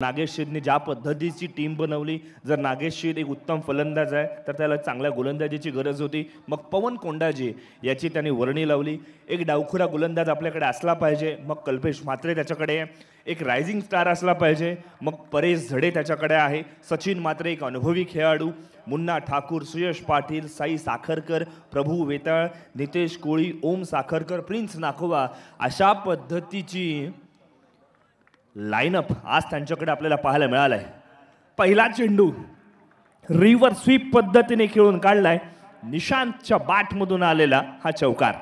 नागेश शेठने ज्या पद्धतीची टीम बनवली, जर नागेश शेठ एक उत्तम फलंदाज आहे तर त्याला चांगल्या गोलंदाजीची गरज होती. मग पवन कोंडाजी याची त्यांनी वर्णी लावली. एक डावखुरा गोलंदाज आपल्याकडे असला पाहिजे, मग कल्पेश म्हात्रे त्याच्याकडे आहे. एक रायझिंग स्टार असला पाहिजे, मग परेश झडे त्याच्याकडे आहे. सचिन म्हात्रे एक अनुभवी खेळाडू, मुन्ना ठाकूर, सुयश पाटील, साई साखरकर, प्रभू वेताळ, नितेश कोळी, ओम साखरकर, प्रिन्स नाखोबा अशा पद्धतीची लाईनअप आज त्यांच्याकडे आपल्याला पाहायला मिळालाय. पहिला चेंडू रिव्हर स्वीप पद्धतीने खेळून काढलाय. निशांतच्या बॅटमधून आलेला हा चौकार.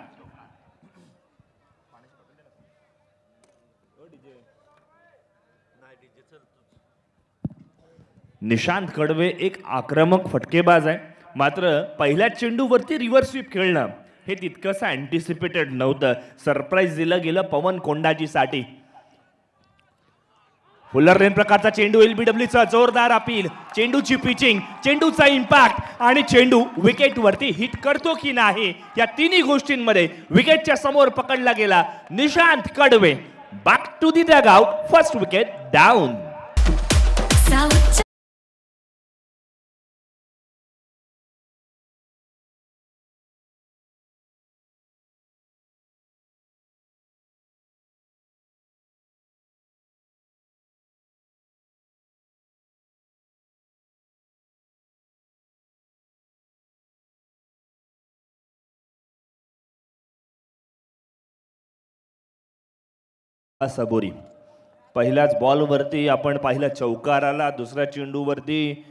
निशांत कडवे एक आक्रमक फटकेबाज आहे, मात्र पहिल्या चेंडूवरती रिव्हर स्वीप खेळणं हे तितकंसं अँटिसिपेटेड नव्हतं. सरप्राईज दिलं गेलं पवन कोंडाजीसाठी. फुलर लेन प्रकारचा चेंडू, एलबीडब्ल्यूचा जोरदार अपील, चेंडूची पिचिंग, चेंडूचा इम्पॅक्ट आणि चेंडू विकेटवरती हिट करतो की नाही या तिन्ही गोष्टींमध्ये विकेटच्या समोर पकडला गेला. Nishant Kadve back to the dugout, first wicket down. सबोरी पहिल्याच बॉलवरती आपण पाहिलं चौकार आला, दुसऱ्या चेंडूवरती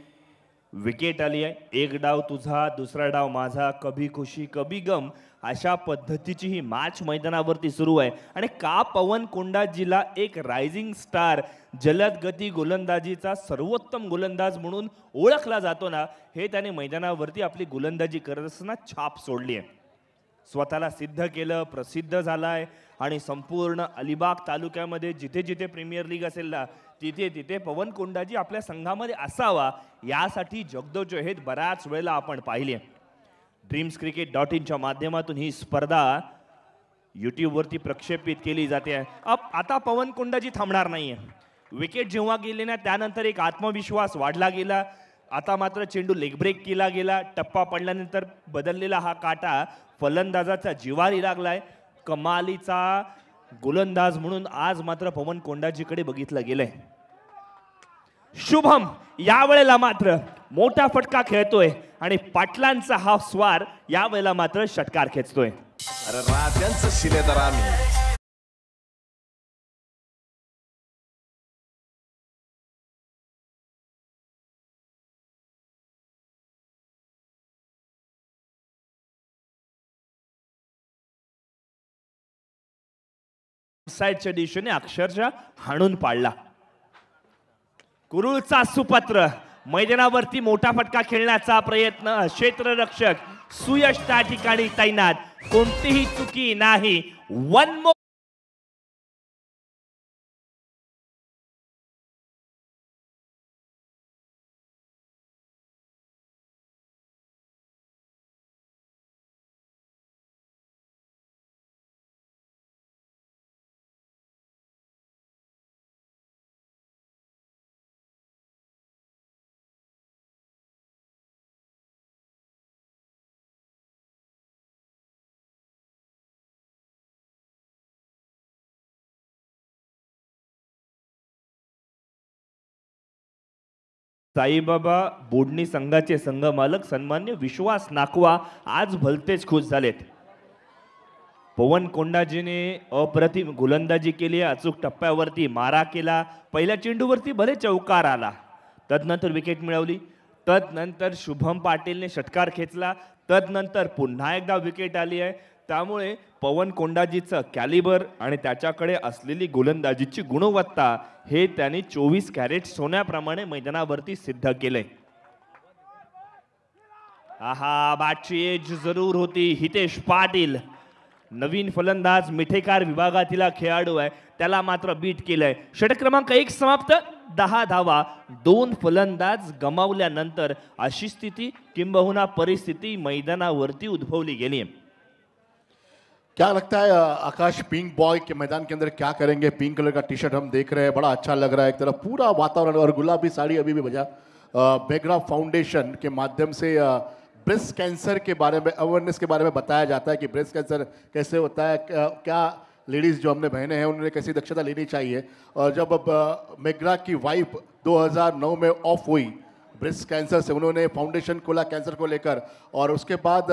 विकेट आली आहे. एक डाव तुझा, दुसरा डाव माझा, कभी खुशी कभी गम अशा पद्धतीची ही मॅच मैदानावरती सुरू आहे. आणि का पवन कोंडाजीला एक रायझिंग स्टार, जलद गती गोलंदाजीचा सर्वोत्तम गोलंदाज म्हणून ओळखला जातो ना, हे त्याने मैदानावरती आपली गोलंदाजी करत असताना छाप सोडली आहे. स्वतःला सिद्ध केलं, प्रसिद्ध झालाय आणि संपूर्ण अलिबाग तालुक्यामध्ये जिथे जिथे प्रीमियर लीग असेल ना, तिथे तिथे पवन कोंडाजी आपल्या संघामध्ये असावा यासाठी जगदोजहद बऱ्याच वेळेला आपण पाहिली आहे. dreamscricket.in माध्यमातून ही स्पर्धा यूट्यूबवरती प्रक्षेपित केली जाते. आता पवन कोंडाजी थांबणार नाहीये. विकेट जेव्हा गेले ना, त्यानंतर एक आत्मविश्वास वाढला गेला. आता मात्र चेंडू लेग ब्रेक केला गेला. टप्पा पडल्यानंतर बदललेला हा काटा फलंदाजाचा जिव्हारी लागलाय. कमालीचा गोलंदाज म्हणून आज मात्र पवन कोंडाजीकडे बघितलं गेलंय. शुभम यावेळेला मात्र मोठा फटका खेळतोय आणि पाटलांचा हा स्वार यावेळेला मात्र षटकार खेचतोय. अरे राजांचं शिलेदार आम्ही. साईडच्या दिशेने अक्षरशः हाणून पाडला. कुरुळचा सुपत्र मैदानावरती मोठा फटका खेळण्याचा प्रयत्न. क्षेत्ररक्षक सुयश त्या ठिकाणी तैनात. कोणतीही चुकी नाही. One more. साईबाबा बोडणी संघाचे संघ मालक सन्मान्य विश्वास नाकवा आज भलतेच खुश झालेत. पवन कोंडाजीने अप्रतिम गोलंदाजी केली. अचूक टप्प्यावरती मारा केला. पहिल्या चेंडूवरती भले चौकार आला, तदनंतर विकेट मिळवली. तदनंतर शुभम पाटीलने षटकार खेचला. तदनंतर पुन्हा एकदा विकेट आली आहे. त्यामुळे पवन कोंडाजीचं कॅलिबर आणि त्याच्याकडे असलेली गोलंदाजीची गुणवत्ता हे त्यांनी 24 कॅरेट सोन्याप्रमाणे मैदानावरती सिद्ध केलंय. आहा, बॅटची एज जरूर होती. हितेश पाटील नवीन फलंदाज, मिठेकार विभागातील खेळाडू आहे, त्याला मात्र बीट केलंय. षटक क्रमांक 1 समाप्त. 10 धावा 2 फलंदाज गमावल्यानंतर अशी स्थिती किंबहुना परिस्थिती मैदानावरती उद्भवली गेली. क्या लगता है आकाश, पिंक बॉय के मैदान के अंदर क्या करेंगे? पिंक कलर का टी शर्ट हम देख रहे हैं, बड़ा अच्छा लग रहा है। एक तरफ पूरा वातावरण और गुलाबी साड़ी अभी भी बजा। बेगरा फाउंडेशन के माध्यम से ब्रेस्ट कैंसर के बारे में, अवेयरनेस के बारे में बताया जाता है कि ब्रेस्ट कैंसर कैसे होता है, क्या लेडीज़ जो हमने बहनें हैं उन्होंने कैसी दक्षता लेनी चाहिए। और जब अब मेगरा की वाइफ 2009 में ऑफ हुई ब्रेस्ट कैंसर से, उन्होंने फाउंडेशन खोला कैंसर को लेकर, और उसके बाद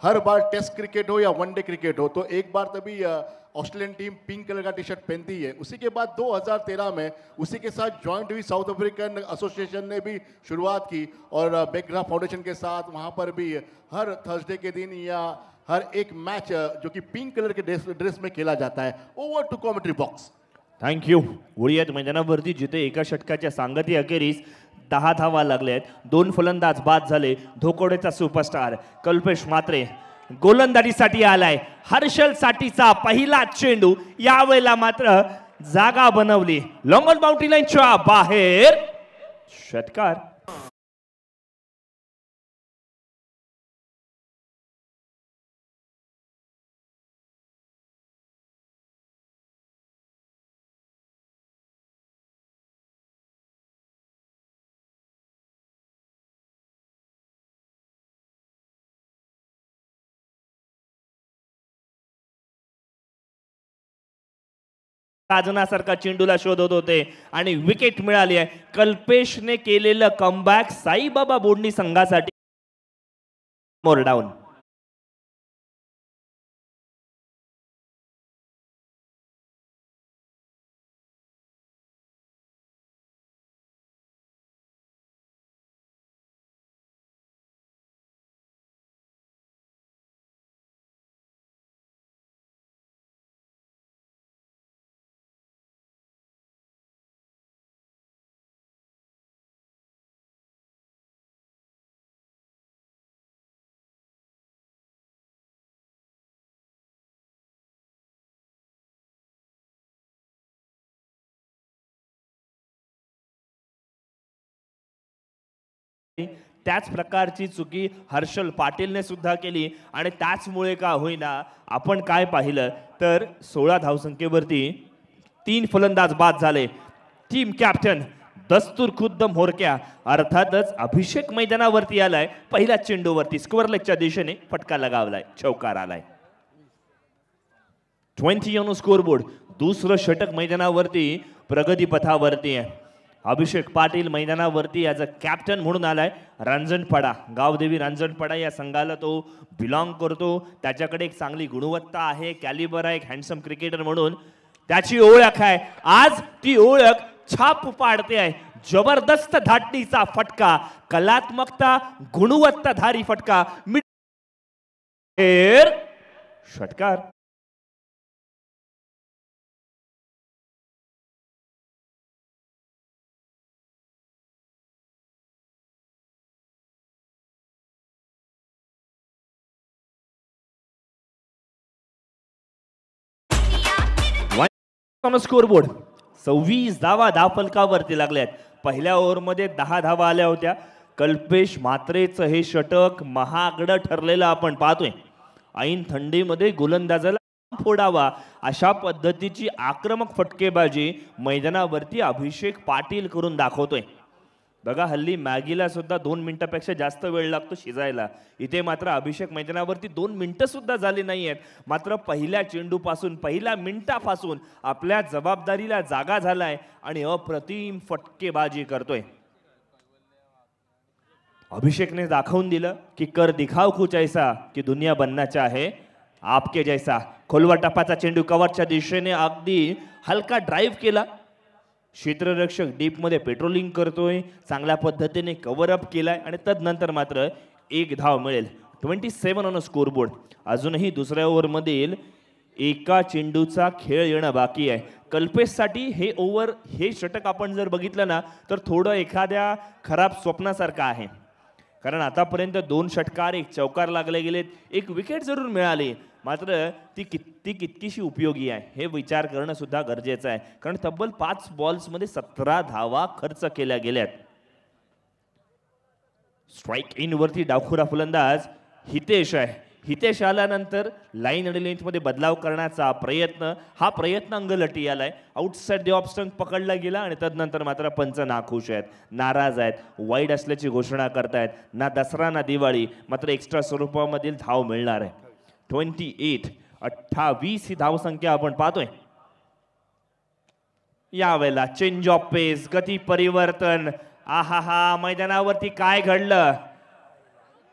हर बार टेस्ट क्रिकेट हो या वनडे क्रिकेट हो तो एक बार तभी ऑस्ट्रेलियन टीम पिंक कलर का टी शर्ट पहनती है। उसी के बाद 2013 में उसी के साथ ज्वाइंट हुई साउथ अफ्रीकन एसोसिएशन ने भी शुरुआत की, और बेगरा फाउंडेशन के साथ वहाँ पर भी हर थर्सडे के दिन या हर एक मैच जो कि पिंक कलर के ड्रेस में खेला जाता है। Over to commentary box. Thank you. वळूयात मैदानावरती, जिथे एका षटकाच्या सांगती अखेरीस 10 धावा लागल्या आहेत, 2 फलंदाज बाद झाले। धोकोडेचा सुपरस्टार कल्पेश म्हात्रे गोलंदाजीसाठी आलाय। हर्षल साठीचा पहिला चेंडू, यावेळेला मात्र जागा बनवली, लॉंग ऑन बाउंड्री लाईनच्या बाहेर, षटकार। साजनासारखा चेंडूला शोधत होते आणि विकेट मिळाली आहे। कल्पेशने केलेलं कमबॅक साईबाबा बोर्डनी संघासाठी मोर डाऊन। त्याच प्रकारची चुकी हर्षल पाटीलने सुद्धा केली, आणि त्याचमुळे का होईना आपण काय पाहिलं तर 16 धावसंख्येवरती 3 फलंदाज बाद झाले। टीम कॅप्टन दस्तूर खुद्द म्होरक्या अर्थातच अभिषेक मैदानावरती आलाय। पहिल्या चेंडूवरती स्क्वेअर लेगच्या दिशेने फटका लगावलाय, चौकार आलाय। 20 ऑन स्कोरबोर्ड। दुसरं षटक मैदानावरती प्रगती पथावरती आहे। अभिषेक पाटील मैदानावरती ॲज अ कॅप्टन म्हणून आलाय। रांजणपाडा, गावदेवी रांजणपाडा या संघाला तो बिलॉंग करतो। त्याच्याकडे एक चांगली गुणवत्ता आहे, कॅलिबर आहे, एक हँडसम क्रिकेटर म्हणून त्याची ओळख आहे। आज ती ओळख छाप पाडते आहे। जबरदस्त धाटणीचा फटका, कलात्मकता, गुणवत्ताधारी फटका, षटकार। स्कोरबोर्ड 26 धावा धावफलकावरती लागल्यात। पहिल्या ओव्हरमध्ये 10 धावा आल्या होत्या। कल्पेश म्हात्रेचं हे षटक महागडं ठरलेलं आपण पाहतोय। ऐन थंडीमध्ये गोलंदाजाला फोडावा अशा पद्धतीची आक्रमक फटकेबाजी मैदानावरती अभिषेक पाटील करून दाखवतोय। बघा, हल्ली मॅगीला सुद्धा 2 मिनिटापेक्षा जास्त वेळ लागतो शिजायला। इथे मात्र अभिषेक मैदानावरती 2 मिनिटं सुद्धा झाली नाहीयेत, मात्र पहिल्या चेंडूपासून, पहिल्या मिनिटापासून आपल्या जबाबदारीला जागा झालाय आणि अप्रतिम फटकेबाजी करतोय। अभिषेकने दाखवून दिलं की कर दिखाव कुछ ऐसा की दुनिया बनना चाहे आपके जैसा। खोलवा टपाचा चेंडू कव्हरच्या दिशेने अगदी हलका ड्राइव्ह केला। क्षेत्ररक्षक डीप मध्ये पेट्रोलिंग करतोय, चांगल्या पद्धतीने कव्हर अप केलाय आणि तदनंतर मात्र 1 धाव मिळेल। 27 ऑन स्कोरबोर्ड। अजूनही दुसऱ्या ओव्हर मधील एका चेंडूचा खेळ येणं बाकी आहे। कल्पेशसाठी हे ओव्हर, हे षटक आपण जर बघितलं ना तर थोडं एखाद्या खराब स्वप्नासारखं आहे, कारण आतापर्यंत 2 षटकार, 1 चौकार लागले गेलेत, 1 विकेट जरूर मिळाली, मात्र ती कितकीशी उपयोगी आहे हे विचार करणं सुद्धा गरजेचं आहे, कारण तब्बल 5 बॉल्समध्ये 17 धावा खर्च केल्या गेल्यात। स्ट्राइक इन वरती डावखुरा फलंदाज हितेश आहे। हितेश आल्यानंतर लाईन आणि लेंथमध्ये बदलाव करण्याचा प्रयत्न, हा प्रयत्न अंगलटी आलाय. आउटसाइड द ऑफ स्टंप पकडला गेला आणि तदनंतर मात्र पंच नाखुश आहेत, नाराज आहेत, वाईड असल्याची घोषणा करतायत. ना दसरा ना दिवाळी, मात्र एक्स्ट्रा स्वरूपामधील धाव मिळणार आहे. 28 ही धावसंख्या आपण पाहतोय. यावेळेला चेंज ऑफ पेस, गती परिवर्तन. आहा, मैदानावरती काय घडलं?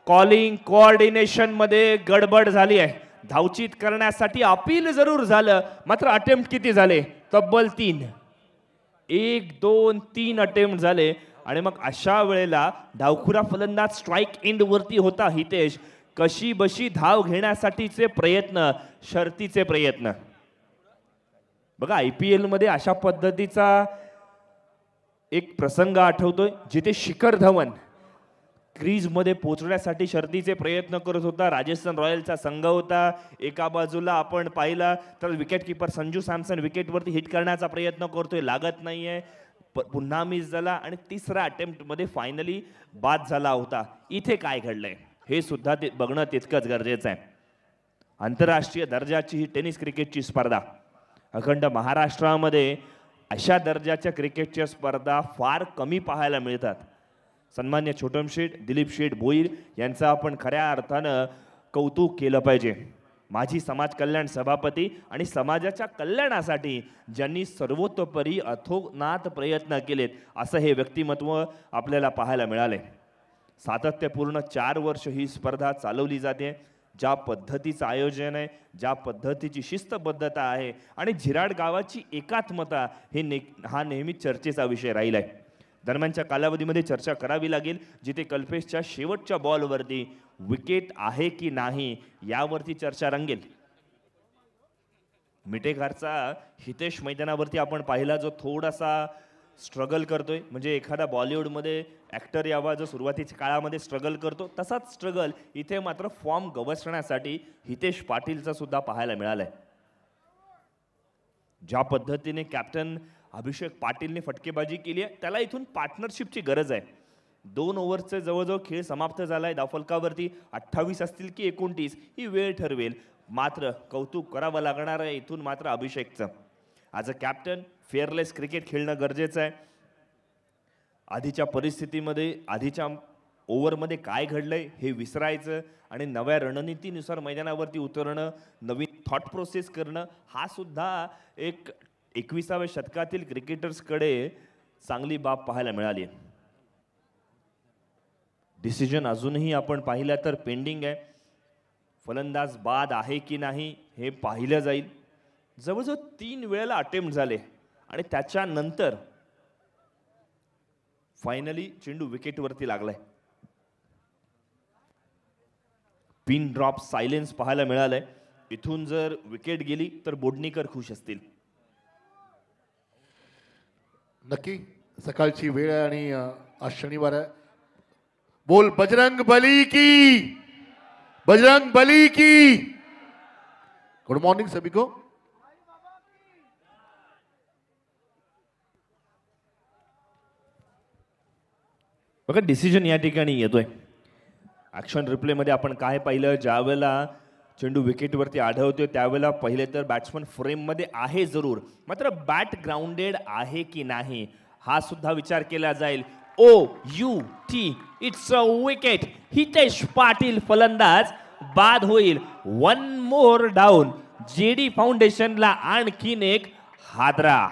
कॉलिंग कोऑर्डिनेशन मध्ये गडबड झाली आहे. धावचीत करण्यासाठी अपील जरूर झालं, मात्र अटेम्प्ट किती झाले? तब्बल 3. 1 2 3 अटेम्प्ट झाले. आणि मग अशा वेळेला डावखुरा फलंदाज स्ट्राईक एंड वरती होता हितेश. कशी बशी धाव घेण्यासाठीचे प्रयत्न, शर्तीचे प्रयत्न. बघा IPL मध्ये अशा पद्धतीचा एक प्रसंग आठवतोय जिथे शिखर धवन क्रीज मध्ये पोहोचण्यासाठी शर्तीचे प्रयत्न करत होता. राजस्थान रॉयल्सचा संघ होता. एका बाजूला आपण पाहिला तर विकेट किपर संजू सॅमसन विकेटवरती हिट करण्याचा प्रयत्न करतोय, लागत नाहीये, पुन्हा मिस झाला आणि तिसऱ्या अटेम्प्ट मध्ये फायनली बाद झाला होता. इथे काय घडलंय हे सुद्धा बघणं तितकंच गरजेचं आहे. आंतरराष्ट्रीय दर्जाची ही टेनिस क्रिकेटची स्पर्धा, अखंड महाराष्ट्रामध्ये अशा दर्जाच्या क्रिकेटच्या स्पर्धा फार कमी पाहायला मिळतात. सन्मान्य छोटम शेठ, दिलीप शेठ भोईर यांचं आपण खऱ्या अर्थानं कौतुक केलं पाहिजे. माजी समाज कल्याण सभापती आणि समाजाच्या कल्याणासाठी ज्यांनी सर्वतोपरी अथोनात प्रयत्न केलेत, असं हे व्यक्तिमत्व आपल्याला पाहायला मिळाले. सातत्यपूर्ण 4 वर्ष ही स्पर्धा चालवली जाते. ज्या पद्धतीचं आयोजन आहे, ज्या पद्धतीची शिस्तबद्धता आहे आणि झिराड गावाची एकात्मता हा नेहमी चर्चेचा विषय राहिलाय. दरम्यानच्या कालावधीमध्ये चर्चा करावी लागेल, जिथे कल्पेशच्या शेवटच्या बॉलवरती विकेट आहे की नाही यावरती चर्चा रंगेल. मिटेघरचा हितेश मैदानावरती आपण पाहिला, जो थोडासा स्ट्रगल करतोय, म्हणजे एखादा बॉलिवूडमध्ये ॲक्टर यावा जो सुरुवातीच्या काळामध्ये स्ट्रगल करतो, तसाच स्ट्रगल इथे मात्र फॉर्म गवसण्यासाठी हितेश पाटीलचा सुद्धा पाहायला मिळालाय. ज्या पद्धतीने कॅप्टन अभिषेक पाटीलने फटकेबाजी केली आहे, त्याला इथून पार्टनरशिपची गरज आहे. 2 ओव्हरचे जवळजवळ खेळ समाप्त झालाय. धावफलकावरती 28 असतील की 29 ही वेळ ठरवेल, मात्र कौतुक करावं लागणार आहे इथून मात्र अभिषेकचं. ॲज अ कॅप्टन फेअरलेस क्रिकेट खेळणं गरजेचं आहे. आधीच्या परिस्थितीमध्ये, आधीच्या ओव्हरमध्ये काय घडलंय हे विसरायचं आणि नव्या रणनीतीनुसार मैदानावरती उतरणं, नवीन थॉट प्रोसेस करणं, हा सुद्धा एक 21व्या शतकातील क्रिकेटर्सकडे चांगली बाब पाहायला मिळाली. डिसिजन अजूनही आपण पाहिलं तर पेंडिंग आहे. फलंदाज बाद आहे की नाही हे पाहिलं जाईल. जवळजवळ 3 वेळेला अटेम्प्ट झाले आणि त्याच्यानंतर फायनली चेंडू विकेटवरती लागलाय. पिन ड्रॉप सायलेन्स पाहायला मिळालंय. इथून जर विकेट गेली तर बोडणीकर खुश असतील. नक्की सकाळची वेळ आहे आणि आज शनिवार आहे. बोल बजरंग बली की, बजरंग बली की. गुड मॉर्निंग सभी को. बघा डिसिजन या ठिकाणी येतोय. ॲक्शन रिप्लेमध्ये आपण काय पाहिलं, ज्या वेळेला चेंडू विकेटवरती आढळतोय त्यावेळेला पहिले तर बॅट्समन फ्रेममध्ये आहे जरूर, मात्र बॅट ग्राउंडेड आहे की नाही हा सुद्धा विचार केला जाईल. OUT, it's a wicket. Hitesh Patil फलंदाज बाद होईल. 1 मोर डाऊन. JD फाउंडेशनला आणखीन एक हादरा.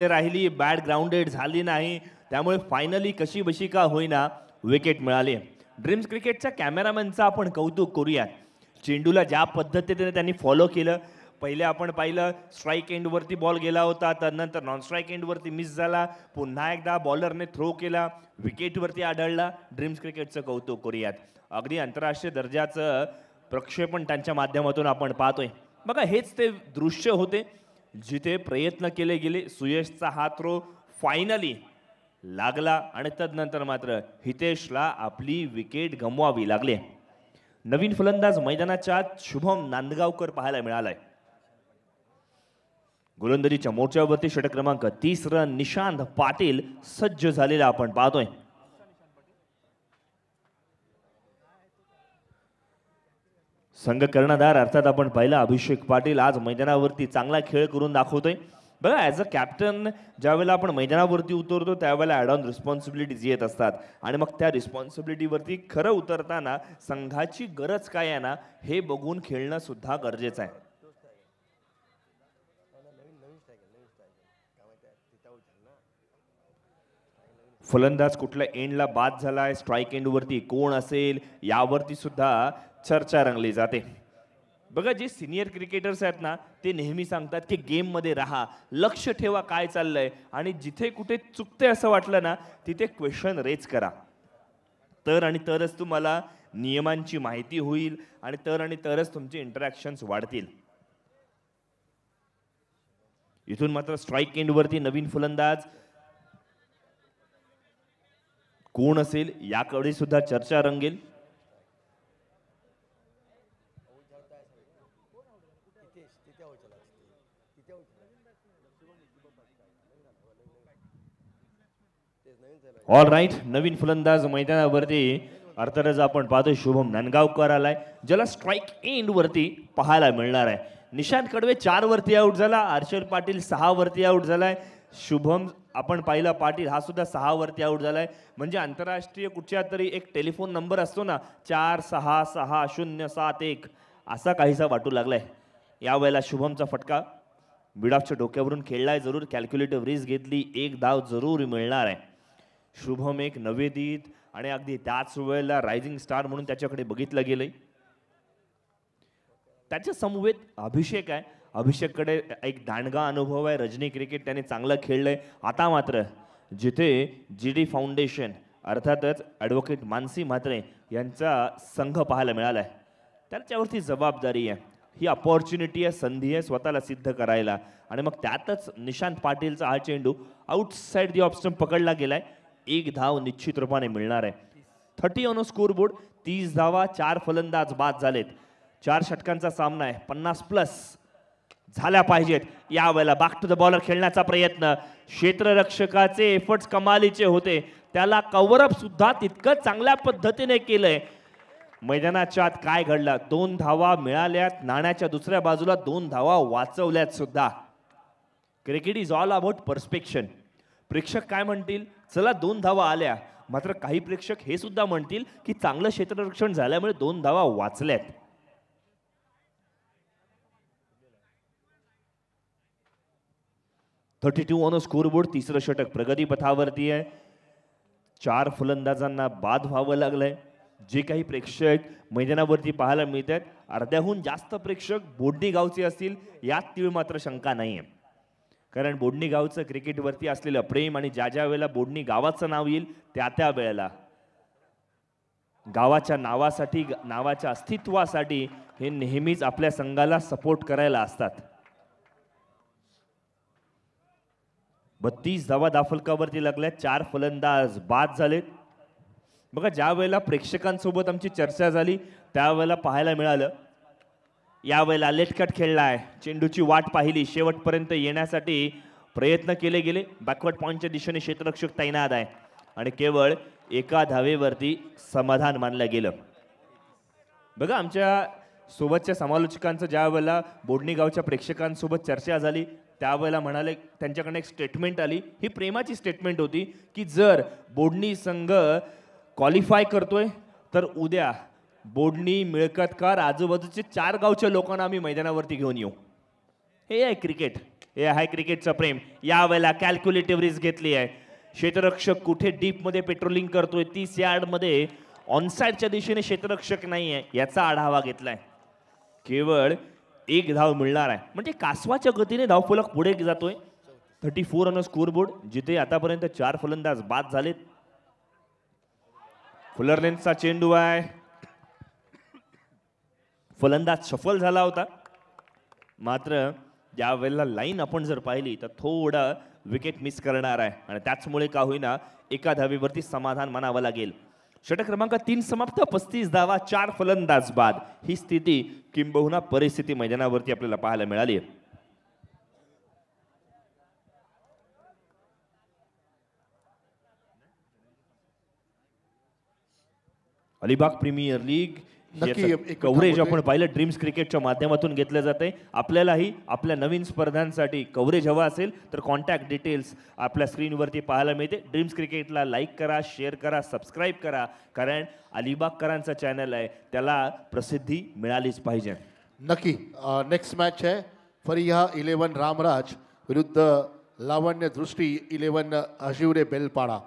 राहिली, बॅट ग्राउंडेड झाली नाही, त्यामुळे फायनली कशी बशी का होईना विकेट मिळाली. ड्रीम्स क्रिकेटच्या कॅमेरामॅनचा आपण कौतुक करूया. चेंडूला ज्या पद्धतीने त्यांनी फॉलो केलं. पहिले आपण पाहिलं स्ट्राईक एंडवरती बॉल गेला होता, त्यानंतर नॉन स्ट्राईक एंडवरती मिस झाला, पुन्हा एकदा बॉलरने थ्रो केला, विकेटवरती आढळला. ड्रीम्स क्रिकेटचं कौतुक करूयात. अगदी आंतरराष्ट्रीय दर्जाचं प्रक्षेपण त्यांच्या माध्यमातून आपण पाहतोय. बघा हेच ते दृश्य होते जिथे प्रयत्न केले गेले सुयशचा हा थ्रो फायनली लागला आणि तदनंतर मात्र हितेशला आपली विकेट गमवावी लागली. नवीन फलंदाज मैदानाच्या शुभम नांदगावकर पाहायला मिळालाय. गोलंदाजीच्या मोर्चावरती षटक क्रमांक 30 निशांत पाटील सज्ज झालेला आपण पाहतोय. संघ कर्णधार अर्थात आपण पाहिला अभिषेक पाटील आज मैदानावरती चांगला खेळ करून दाखवतोय. बघा ॲज अ कॅप्टन ज्यावेळेला आपण मैदानावरती उतरतो त्यावेळेला ॲड ऑन रिस्पॉन्सिबिलिटीज येत असतात आणि मग त्या रिस्पॉन्सिबिलिटीवरती खरं उतरताना संघाची गरज काय आहे ना हे बघून खेळणं सुद्धा गरजेचं आहे. फलंदाज कुठल्या एंडला बाद झालाय, स्ट्राईक एंड वरती कोण असेल यावरती सुद्धा चर्चा रंगली जाते. बघा जे सिनियर क्रिकेटर्स आहेत ना ते नेहमी सांगतात की गेम मध्ये राहा, लक्ष ठेवा काय चाललंय आणि जिथे कुठे चुकते असं वाटलं ना तिथे क्वेश्चन रेज करा. तर आणि तरच तुम्हाला नियमांची माहिती होईल आणि तरच तुमचे इंटरॅक्शन्स वाढतील. इथून मात्र स्ट्राईक एंड वरती नवीन फलंदाज कोण असेल याकडे सुद्धा चर्चा रंगेल. ऑल राईट, नवीन फलंदाज मैदानावरती अर्थातच आपण पाहतोय शुभम नांदगावकर आलाय ज्याला स्ट्राईक एंड वरती पाहायला मिळणार आहे. निशांत कडवे 4 वरती आउट झाला, हर्षल पाटील 6 वरती आउट झालाय, शुभम आपण पाहिला पाटील हा सुद्धा 6 वरती आउट झालाय. म्हणजे आंतरराष्ट्रीय कुठच्या तरी एक टेलिफोन नंबर असतो ना 466071 असा काहीसा वाटू लागलाय. यावेळेला शुभमचा फटका मिडऑफच्या डोक्यावरून खेळलाय, जरूर कॅल्क्युलेटिव्ह रिस्क घेतली, 1 धाव जरूर मिळणार आहे. शुभम एक नवेदित आणि अगदी त्याच वेळेला रायझिंग स्टार म्हणून त्याच्याकडे बघितलं गेलंय. त्याच्या समवेत अभिषेक आहे, अभिषेककडे एक दांडगा अनुभव आहे, रजनी क्रिकेट त्याने चांगलं खेळलंय. आता मात्र जिथे GD फाउंडेशन अर्थातच ॲडव्होकेट मानसी म्हात्रे यांचा संघ पाहायला मिळाला आहे त्याच्यावरती जबाबदारी आहे, ही अपॉर्च्युनिटी आहे, संधी आहे स्वतःला सिद्ध करायला. आणि मग त्यातच निशांत पाटीलचा हा चेंडू आउटसाइड दी ऑफ स्टंप पकडला गेलाय, 1 धाव निश्चित रूपाने मिळणार आहे. 30 ऑन स्कोरबोर्ड, 30 धावा, 4 फलंदाज बाद झालेत. 4 षटकांचा सामना आहे, 50+ झाल्या पाहिजेत. यावेळेला बॅक टू द बॉलर खेळण्याचा प्रयत्न, क्षेत्ररक्षकाचे एफर्ट्स कमालीचे होते, त्याला कव्हरअप सुद्धा तितकं चांगल्या पद्धतीने केलंय. मैदानाच्या आत काय घडलं, 2 धावा मिळाल्यात, नाण्याच्या दुसऱ्या बाजूला 2 धावा वाचवल्यात सुद्धा. Cricket is all about perception. प्रेक्षक काय म्हणतील, चला 2 धावा आल्या, मात्र काही प्रेक्षक हे सुद्धा म्हणतील की चांगलं क्षेत्ररक्षण झाल्यामुळे 2 धावा वाचल्यात. .32 ऑन स्कोरबोर्ड, तिसरं षटक प्रगती पथावरती आहे. 4 फलंदाजांना बाद व्हावं लागलंय. जे काही प्रेक्षक मैदानावरती पाहायला मिळत आहेत अर्ध्याहून जास्त प्रेक्षक बोडणी गावचे असतील यात तीळ मात्र शंका नाहीये. कारण बोडणी गावचं क्रिकेटवरती असलेलं प्रेम आणि ज्या वेळेला बोडणी गावाचं नाव येईल त्या वेळेला गावाच्या नावासाठी, नावाच्या अस्तित्वासाठी हे नेहमीच आपल्या संघाला सपोर्ट करायला असतात. 32 धावा दाफलकावरती लागल्या, 4 फलंदाज बाद झालेत. बघा ज्या वेळेला प्रेक्षकांसोबत आमची चर्चा झाली त्यावेळेला पाहायला मिळालं, यावेळेला लेटकट खेळलाय, चेंडूची वाट पाहिली, शेवटपर्यंत येण्यासाठी प्रयत्न केले गेले. बॅकवर्ड पॉइंटच्या दिशेने क्षेत्ररक्षक तैनात आहे आणि केवळ 1 धावेवरती समाधान मानलं गेलं. बघा आमच्या सोबतच्या समालोचकांचं ज्या वेळेला बोडणी गावच्या प्रेक्षकांसोबत चर्चा झाली त्यावेळेला म्हणाले, त्यांच्याकडे एक स्टेटमेंट आली, ही प्रेमाची स्टेटमेंट होती की जर बोडणी संघ क्वालिफाय करतोय तर उद्या बोडणी, मिळकतकार, आजूबाजूचे 4 गावच्या लोकांना आम्ही मैदानावरती घेऊन येऊ. हे आहे क्रिकेट, हे आहे क्रिकेटचं प्रेम. यावेळेला कॅल्क्युलेटिव्ह रिस्क घेतली आहे. क्षेत्ररक्षक कुठे डीप मध्ये पेट्रोलिंग करतोय, 30 यार्डमध्ये ऑनसाइडच्या दिशेने क्षेत्ररक्षक नाही आहे याचा आढावा घेतलाय. केवळ 1 धाव मिळणार आहे, म्हणजे कासवाच्या गतीने धावफलक पुढे जातोय. 34 ऑन स्कोरबोर्ड, जिथे आतापर्यंत 4 फलंदाज बाद झालेत. फुलर लेन्सचा चेंडू आहे, फलंदाज सफल झाला होता, मात्र यावेळेला लाईन आपण जर पाहिली तर थोडं विकेट मिस करणार आहे आणि त्याचमुळे का होईना एका धावेवरती समाधान मानावं लागेल. षटक क्रमांक 3 समाप्त, 35 धावा, 4 फलंदाज बाद. ही स्थिती किंबहुना परिस्थिती मैदानावरती आपल्याला पाहायला मिळाली आहे. अलिबाग प्रीमियर लीग नक्की एक कव्हरेज आपण पाहिलं ड्रीम्स क्रिकेटच्या माध्यमातून घेतलं जाते. आपल्यालाही आपल्या नवीन स्पर्धांसाठी कव्हरेज हवा असेल तर कॉन्टॅक्ट डिटेल्स आपल्या स्क्रीनवरती पाहायला मिळते. ड्रीम्स क्रिकेटला लाईक करा, शेअर करा, सबस्क्राईब करा, कारण अलिबागकरांचा चॅनल आहे त्याला प्रसिद्धी मिळालीच पाहिजे. नक्की. नेक्स्ट मॅच है फरिया 11 रामराज विरुद्ध लावण्य दृष्टी 11 अजिवरे बेलपाडा.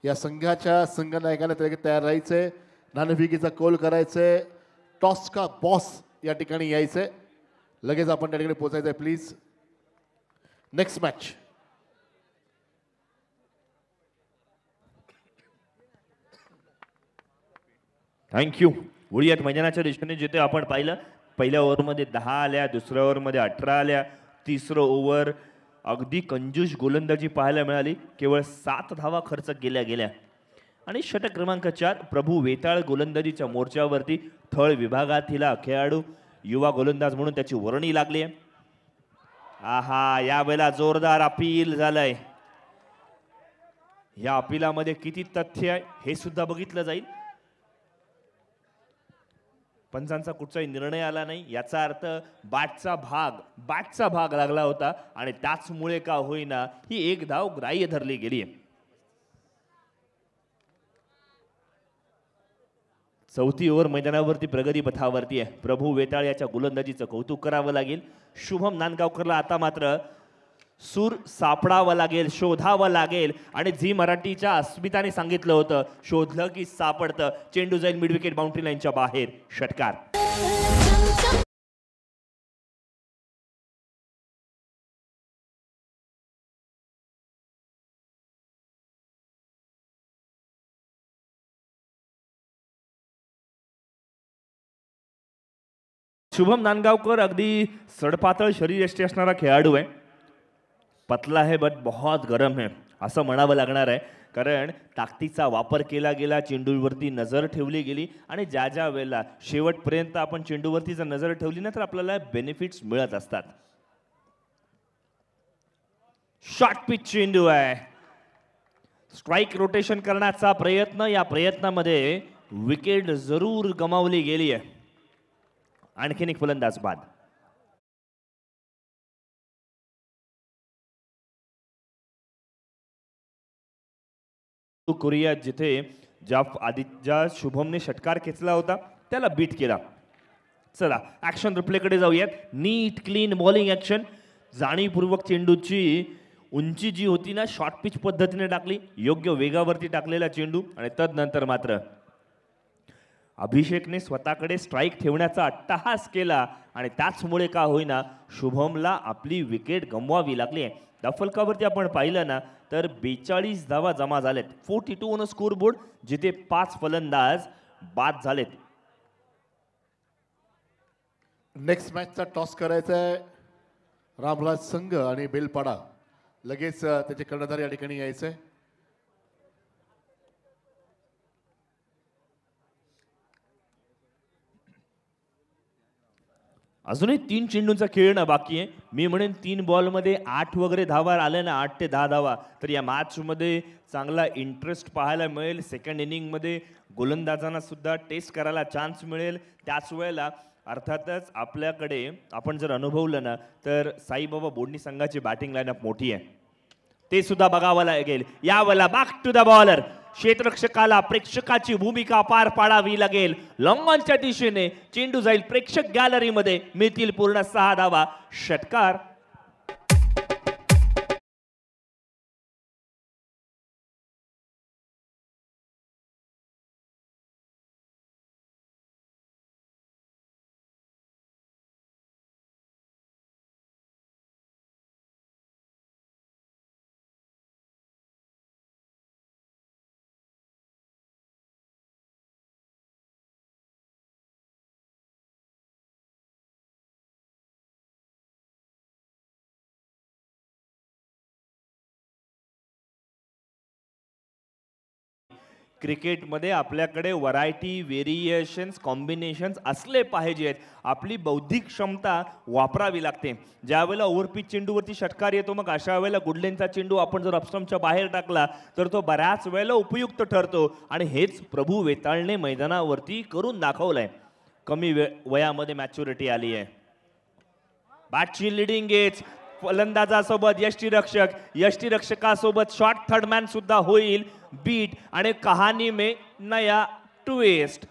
या संघाच्या संघनायकाने तयार राहायचे, नाणेफेकीचा कौल करायचे, टॉस का बॉस या ठिकाणी यायचे. लगेच आपण त्या ठिकाणी पोहोचायचं आहे प्लीज. Next match. थँक्यू. वळूयात मैदानाच्या दिशेने. जिथे आपण पाहिलं पहिल्या ओव्हरमध्ये 10 आल्या, दुसऱ्या ओव्हरमध्ये 18 आल्या, तिसरं ओव्हर अगदी कंजूस गोलंदाजी पाहायला मिळाली. केवळ 7 धावा खर्च केल्या आणि षटक क्रमांक 4 प्रभू वेताळ गोलंदाजीच्या मोर्चावरती थळ विभागातील खेळाडू, युवा गोलंदाज म्हणून त्याची वर्णी लागली आहे. आहा, यावेळेला जोरदार अपील झालंय. या अपिलामध्ये किती तथ्य आहे हे सुद्धा बघितलं जाईल. पंचांचा कुठचाही निर्णय आला नाही, याचा अर्थ बॅटचा भाग लागला होता आणि त्याचमुळे का होईना ही एक धाव ग्राह्य धरली गेली आहे. चौथी ओव्हर मैदानावरती प्रगती पथावरती आहे. प्रभू वेताळ याच्या गोलंदाजीचं कौतुक करावं लागेल. शुभम नांदगावकरला आता मात्र सूर सापडावं लागेल, शोधावं लागेल आणि झी मराठीच्या अस्मिताने सांगितलं होतं शोधलं की सापडतं. चेंडू जाईल मिड विकेट बाउंड्री लाईनच्या बाहेर. षटकार. शुभम नांदगावकर अगदी सडपातळ शरीरयष्टी असणारा खेळाडू आहे. पतला है बट बहुत गरम है असं म्हणावं लागणार आहे, कारण ताकदीचा वापर केला गेला, चेंडूवरती नजर ठेवली गेली आणि ज्या वेळेला शेवटपर्यंत आपण चेंडूवरती जर नजर ठेवली ना तर आपल्याला बेनिफिट्स मिळत असतात. शॉर्ट पिच चेंडू आहे. स्ट्राइक रोटेशन करण्याचा प्रयत्न, या प्रयत्नामध्ये विकेट जरूर गमावली गेली आहे. आणखीन एक फलंदाज बाद. कोरिया जिथे ज्या शुभमने षटकार खेचला होता त्याला बीट केला. चला ऍक्शन रिप्लेकडे जाऊयात. नीट क्लीन बॉलिंग ऍक्शन. जाणीवपूर्वक चेंडूची उंची जी होती ना शॉर्ट पिच पद्धतीने टाकली, योग्य वेगावरती टाकलेला चेंडू आणि तदनंतर मात्र अभिषेकने स्वतःकडे स्ट्राइक ठेवण्याचा अट्टहास केला आणि त्याचमुळे का होईना शुभमला आपली विकेट गमवावी लागली आहे. फलकावरती आपण पाहिलं ना तर 42 धावा जमा झालेत. 42 ऑन स्कोर बोर्ड, जिथे 5 फलंदाज बाद झालेत. नेक्स्ट मॅचचा टॉस करायचा आहे रामराज संघ आणि बेलपाडा. लगेच त्याचे कर्णधार या ठिकाणी यायचे. अजूनही 3 चेंडूंचा खेळ ना बाकी आहे. मी म्हणेन 3 बॉलमध्ये 8 वगैरे धावा आल्या ना, 8 ते 10 धावा, तर या मॅचमध्ये चांगला इंटरेस्ट पाहायला मिळेल. सेकंड इनिंगमध्ये गोलंदाजांना सुद्धा टेस्ट करायला चान्स मिळेल. त्याच वेळेला अर्थातच आपल्याकडे आपण जर अनुभवलं ना तर साईबाबा बोडणी संघाची बॅटिंग लाईनअप मोठी आहे, ते सुद्धा बघावं लागेल. यावेळेला बॅक टू द बॉलर. क्षेत्ररक्षकाला प्रेक्षकाची भूमिका पार पाडावी लागेल. लॉंगॉनच्या दिशेने चेंडू जाईल प्रेक्षक गॅलरीमध्ये. मिळतील पूर्ण 6 धावा. षटकार. क्रिकेटमध्ये आपल्याकडे व्हरायटी, व्हेरिएशन्स, कॉम्बिनेशन्स असले पाहिजेत. आपली बौद्धिक क्षमता वापरावी लागते. ज्यावेळेला ओव्हरपिच चेंडूवरती षटकार येतो, मग अशा वेळेला गुडलेनचा चेंडू आपण जर अपस्टंपच्या बाहेर टाकला तर तो बऱ्याच वेळेला उपयुक्त ठरतो. आणि हेच प्रभू वेताळने मैदानावरती करून दाखवलंय. कमी वयामध्ये मॅच्युरिटी आली आहे. बॅटची लिडिंग एज, फलंदाजासोबत यष्टीरक्षकासोबत शॉर्ट थर्ड मॅन सुद्धा होईल बीट. आणि कहाणी में नया ट्विस्ट.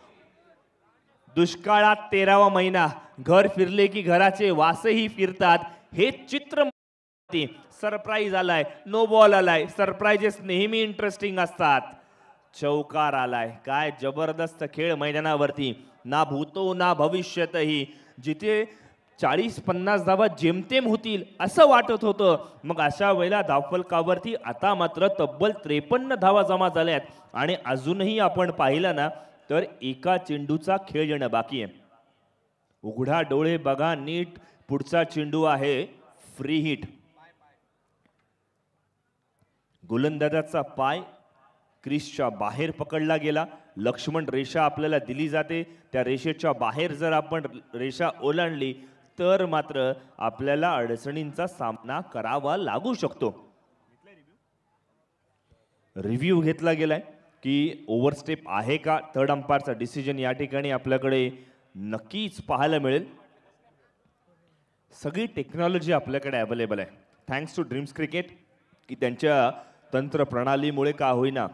दुष्काळात 13वा महिना, घर फिरले की घराचे वासही फिरतात. हे चित्र सरप्राईज आलाय, नो बॉल आलाय. सरप्राइजेस नेहमी इंटरेस्टिंग असतात. चौकार आलाय. काय जबरदस्त खेळ मैदानावरती. ना भूतो ना भविष्यतही. जिथे 40-50 धावा जेमतेम होतील असं वाटत होतं, मग अशा वेळेला धावफलकावरती आता मात्र तब्बल 53 धावा जमा झाल्यात. आणि अजूनही आपण पाहिलं ना तर एका चेंडूचा खेळ येणं बाकी आहे. उघडा डोळे बघा नीट. पुढचा चेंडू आहे फ्री हिट. गोलंदाजाचा पाय क्रीजच्या बाहेर पकडला गेला. लक्ष्मण रेषा आपल्याला दिली जाते. त्या रेषेच्या बाहेर जर आपण रेषा ओलांडली तर मात्र आपल्याला अडचणींचा सामना करावा लागू शकतो. रिव्ह्यू घेतला गेलाय की ओव्हरस्टेप आहे का. थर्ड अंपायरचा डिसिजन या ठिकाणी आपल्याकडे नक्कीच पाहायला मिळेल. सगळी टेक्नॉलॉजी आपल्याकडे अवेलेबल आहे. थँक्स टू ड्रीम्स क्रिकेट की त्यांच्या तंत्र प्रणालीमुळे का होईना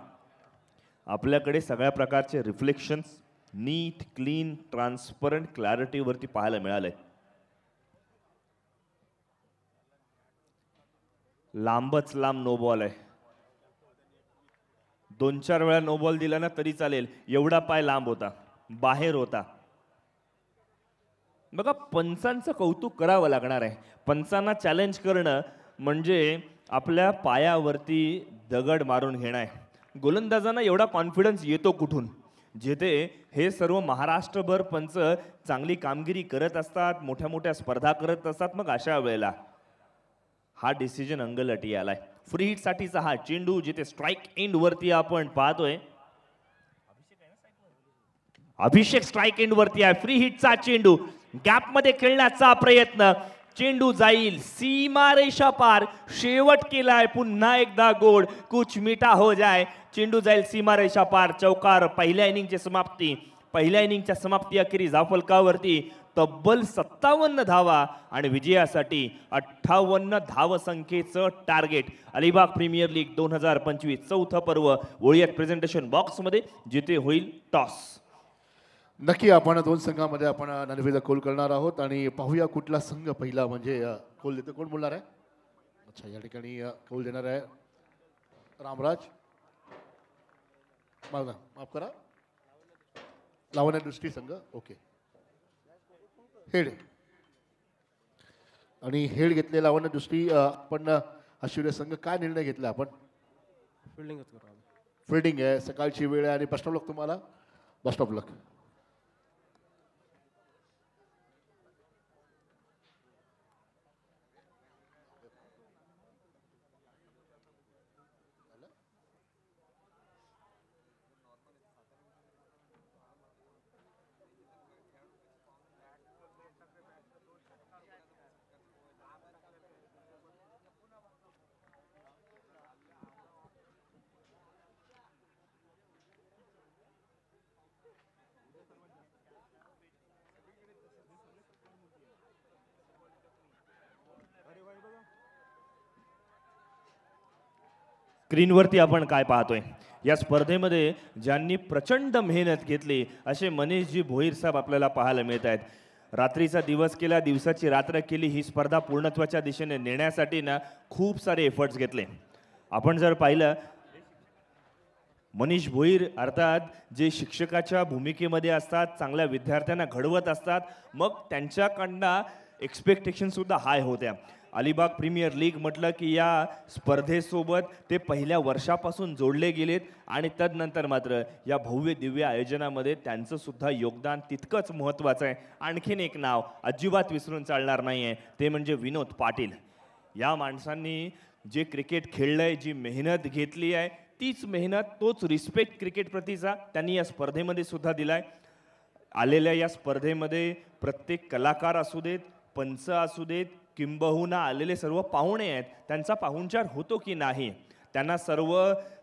आपल्याकडे सगळ्या प्रकारचे रिफ्लेक्शन्स नीट, क्लीन, ट्रान्सपरंट, क्लॅरिटीवरती पाहायला मिळालंय. लांबच लांब नो बॉल आहे. 2-4 वेळा नो बॉल दिला ना तरी चालेल. एवढा पाय लांब होता, बाहेर होता. बघा, पंचांचं कौतुक करावं लागणार आहे. पंचांना चॅलेंज करणं म्हणजे आपल्या पायावरती दगड मारून घेणं आहे. गोलंदाजांना एवढा कॉन्फिडन्स येतो कुठून, जेथे हे सर्व महाराष्ट्रभर पंच चांगली कामगिरी करत असतात, मोठ्या मोठ्या स्पर्धा करत असतात. मग अशा वेळेला हा डिसिजन अंगलटी आलाय. फ्री हिट साठीचा हा चेंडू जिथे स्ट्राइक एंड वरती आपण पाहतोय. अभिषेक स्ट्राइक एंड वरती आहे. फ्री हिटचा चेंडू गॅप मध्ये खेळण्याचा प्रयत्न. चेंडू जाईल सीमारेषा पार. शेवट केलाय पुन्हा एकदा गोड. कुछ मीठा हो जाए. चेंडू जाईल सीमारेषा पार. चौकार. पहिल्या इनिंगची समाप्ती. पहिल्या इनिंगच्या समाप्ती अखेरीस धावफलकावरती तब्बल 57 धावा आणि विजयासाठी 58 धावसंख्येचं टार्गेट. अलिबाग प्रीमियर लीग 2025 चौथं पर्व. वळूयात प्रेझेंटेशन बॉक्स मध्ये जिथे होईल टॉस. नक्की आपण दोन संघामध्ये आपण नाणेफेक कौल करणार आहोत आणि पाहूया कुठला संघ पहिला म्हणजे कौल देतो. कोण बोलणार आहे? अच्छा, या ठिकाणी कौल देणार आहे रामराज. माफ करा, लावण्य दृष्टी संघ. Okay, head. आणि हेड घेतले लावण्य दृष्टी. आपण आश्चर्य संघ काय निर्णय घेतला आपण? फिल्डिंग आहे. सकाळची वेळ आहे आणि बेस्ट ऑफ लक तुम्हाला. बेस्ट ऑफ लक. स्क्रीनवरती आपण काय पाहतोय, या स्पर्धेमध्ये ज्यांनी प्रचंड मेहनत घेतली असे मनीषजी भोईर साहेब आपल्याला पाहायला मिळत आहेत. रात्रीचा दिवस केला, दिवसाची रात्र केली. ही स्पर्धा पूर्णत्वाच्या दिशेने नेण्यासाठी ना खूप सारे एफर्ट्स घेतले. आपण जर पाहिलं, मनीष भोईर अर्थात जे शिक्षकाच्या भूमिकेमध्ये असतात, चांगल्या विद्यार्थ्यांना घडवत असतात, मग त्यांच्याकडनं एक्सपेक्टेशन सुद्धा हाय होत्या. अलिबाग प्रीमियर लीग म्हटलं की या स्पर्धेसोबत ते पहिल्या वर्षापासून जोडले गेलेत आणि तदनंतर मात्र या भव्य दिव्य आयोजनामध्ये त्यांचं सुद्धा योगदान तितकंच महत्त्वाचं आहे. आणखीन एक नाव अजिबात विसरून चालणार नाही आहे, ते म्हणजे विनोद पाटील. या माणसांनी जे क्रिकेट खेळलंय, जी मेहनत घेतली आहे, तीच मेहनत, तोच रिस्पेक्ट क्रिकेट प्रतीचा त्यांनी या स्पर्धेमध्ये सुद्धा दिलाय. आलेल्या या स्पर्धेमध्ये प्रत्येक कलाकार असू देत, पंच असू देत, किंबहुना आलेले सर्व पाहुणे आहेत, त्यांचा पाहुणचार होतो की नाही, त्यांना सर्व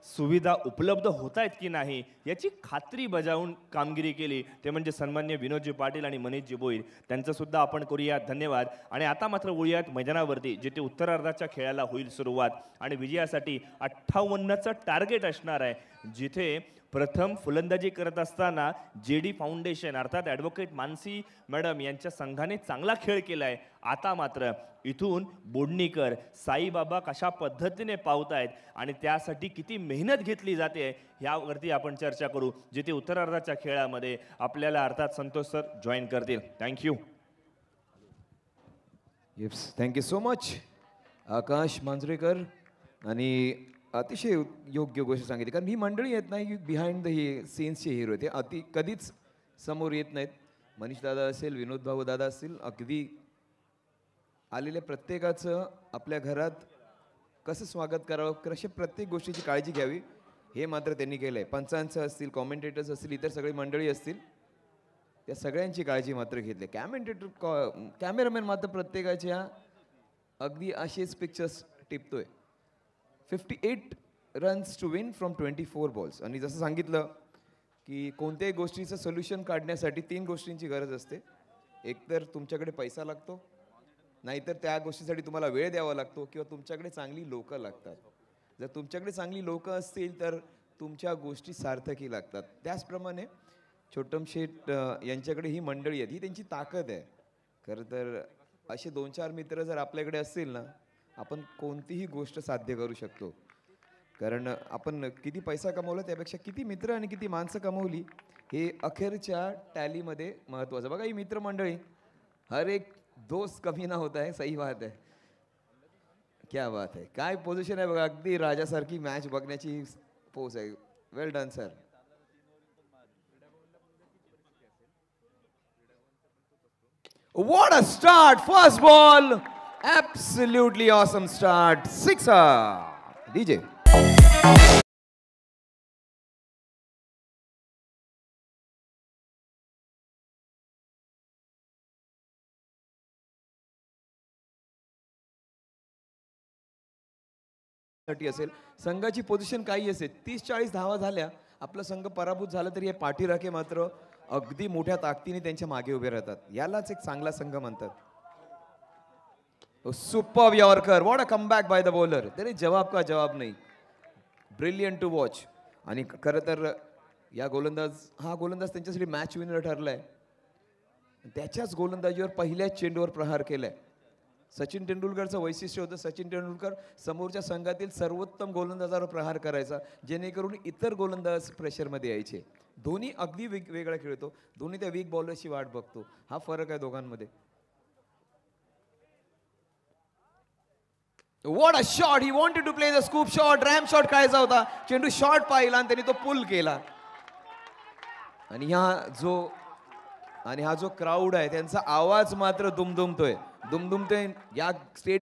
सुविधा उपलब्ध होत आहेत की नाही याची खात्री बजावून कामगिरी केली ते म्हणजे सन्मान्य विनोदजी पाटील आणि मनीषजी भोईर. त्यांचं सुद्धा आपण करूया धन्यवाद. आणि आता मात्र वळूयात मैदानावरती, जिथे उत्तरार्धाच्या खेळाला होईल सुरुवात आणि विजयासाठी 58चं टार्गेट असणार आहे. जिथे प्रथम फलंदाजी करत असताना JD फाउंडेशन अर्थात ॲडव्होकेट मानसी मॅडम यांच्या संघाने चांगला खेळ केलाय. आता मात्र इथून बोडणीकर, साईबाबा कशा पद्धतीने पावतायत आणि त्यासाठी किती मेहनत घेतली जाते यावरती आपण चर्चा करू, जिथे उत्तरार्धाच्या खेळामध्ये आपल्याला अर्थात संतोष सर जॉईन करतील. Thank you. Yes, thank you so much Akash Manjrekar. आणि अतिशय योग्य गोष्ट सांगितली, कारण ही मंडळी येत नाही बिहाइंड द सीन्सचे हिरो ते कधीच समोर येत नाहीत. मनीष दादा असेल, विनोद भाऊ दादा असतील, अगदी आलेल्या प्रत्येकाचं आपल्या घरात कसं स्वागत करावं, कशा प्रत्येक गोष्टीची काळजी घ्यावी हे मात्र त्यांनी केलं आहे. पंचांचं असतील, कॉमेंटेटर्स असतील, इतर सगळी मंडळी असतील, त्या सगळ्यांची काळजी मात्र घेतली. कॅमेरामॅन मात्र प्रत्येकाच्या अगदी असेच पिक्चर्स टिपतोय. 58 runs to win from 24 balls. आणि जसं सांगितलं की कोणत्याही गोष्टीचं सोल्युशन काढण्यासाठी 3 गोष्टींची गरज असते. एकतर तुमच्याकडे पैसा लागतो, नाहीतर त्या गोष्टीसाठी तुम्हाला वेळ द्यावा लागतो, किंवा तुमच्याकडे चांगली लोकं लागतात. जर तुमच्याकडे चांगली लोकं असतील तर तुमच्या गोष्टी सार्थकी लागतात. त्याचप्रमाणे छोटम शेठ यांच्याकडे ही मंडळी आहेत, ही त्यांची ताकद आहे. खरं तर असे 2-4 मित्र जर आपल्याकडे असतील ना, आपण कोणतीही गोष्ट साध्य करू शकतो. कारण आपण किती पैसा कमवला त्यापेक्षा किती मित्र आणि किती माणसं कमवली हे अखेरच्या टॅलीमध्ये महत्त्वाचं. बघा ही मित्रमंडळी, हर एक दोस्त कमी ना होता है. सही बात है, क्या बात है. काय पोझिशन आहे बघा, अगदी राजासारखी मॅच बघण्याची पोज आहे. Well done sir. What a start! First ball, absolutely awesome start. Sixer. DJ. असेल संघाची पोझिशन काही असेल, 30-40 धावा झाल्या, आपला संघ पराभूत झाला तरी हे पाठीराखे मात्र अगदी मोठ्या ताकदीने त्यांच्या मागे उभे राहतात. यालाच एक चांगला संघ म्हणतात. Super yorker, what a comeback by the bowler. त्याने जवाब का जवाब नाही. Brilliant to watch. आणि खरं तर या गोलंदाज त्यांच्यासाठी मॅच विनर ठरलाय. त्याच्याच गोलंदाजीवर पहिल्याच चेंडूवर प्रहार केलाय. सचिन तेंडुलकरचं वैशिष्ट्य होतं, सचिन तेंडुलकर समोरच्या संघातील सर्वोत्तम गोलंदाजावर प्रहार करायचा, जेणेकरून इतर गोलंदाज प्रेशरमध्ये यायचे. धोनी अगदी वेगळा खेळतो, धोनी त्या वीक बॉलरची वाट बघतो. हा फरक आहे दोघांमध्ये. What a shot. He wanted to play the scoop shot, ramp shot करायचा होता. चेंडू शॉट पाहिला आणि त्यांनी तो पुल केला. आणि हा जो क्राऊड आहे त्यांचा आवाज मात्र दुमदुमतोय या स्टेट.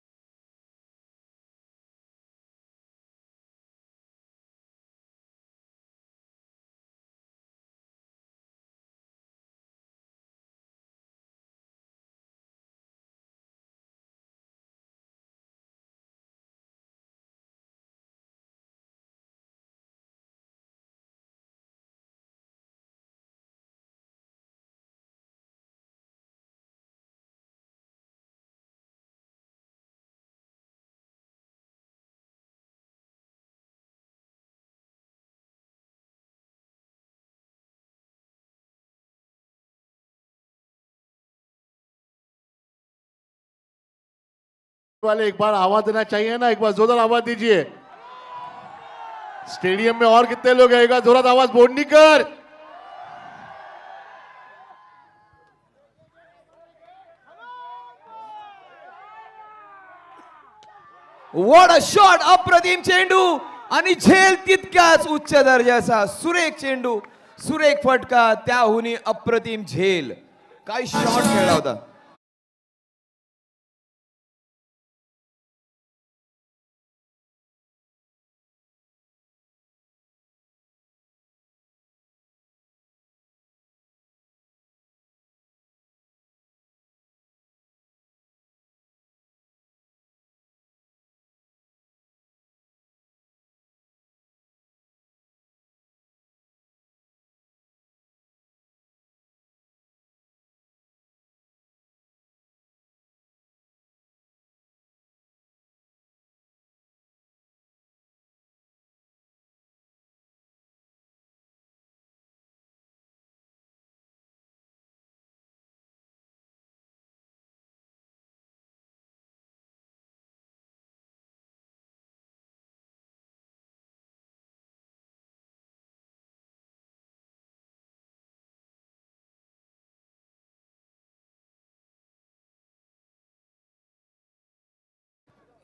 वाले एक बार आवाज देना चाहिए ना, एक बार जोरदार आवाज दीजिए. स्टेडियम में और कितने लोग हैं, एक बार जोरदार आवाज. बोडनीकर. What a shot. अप्रतिम चेंडू आणि झेल तितक्याच उच्च दर्जाचा. सुरेख चेंडू, सुरेख फटका, त्याहून अप्रतिम झेल. काय शॉट खेळला होता.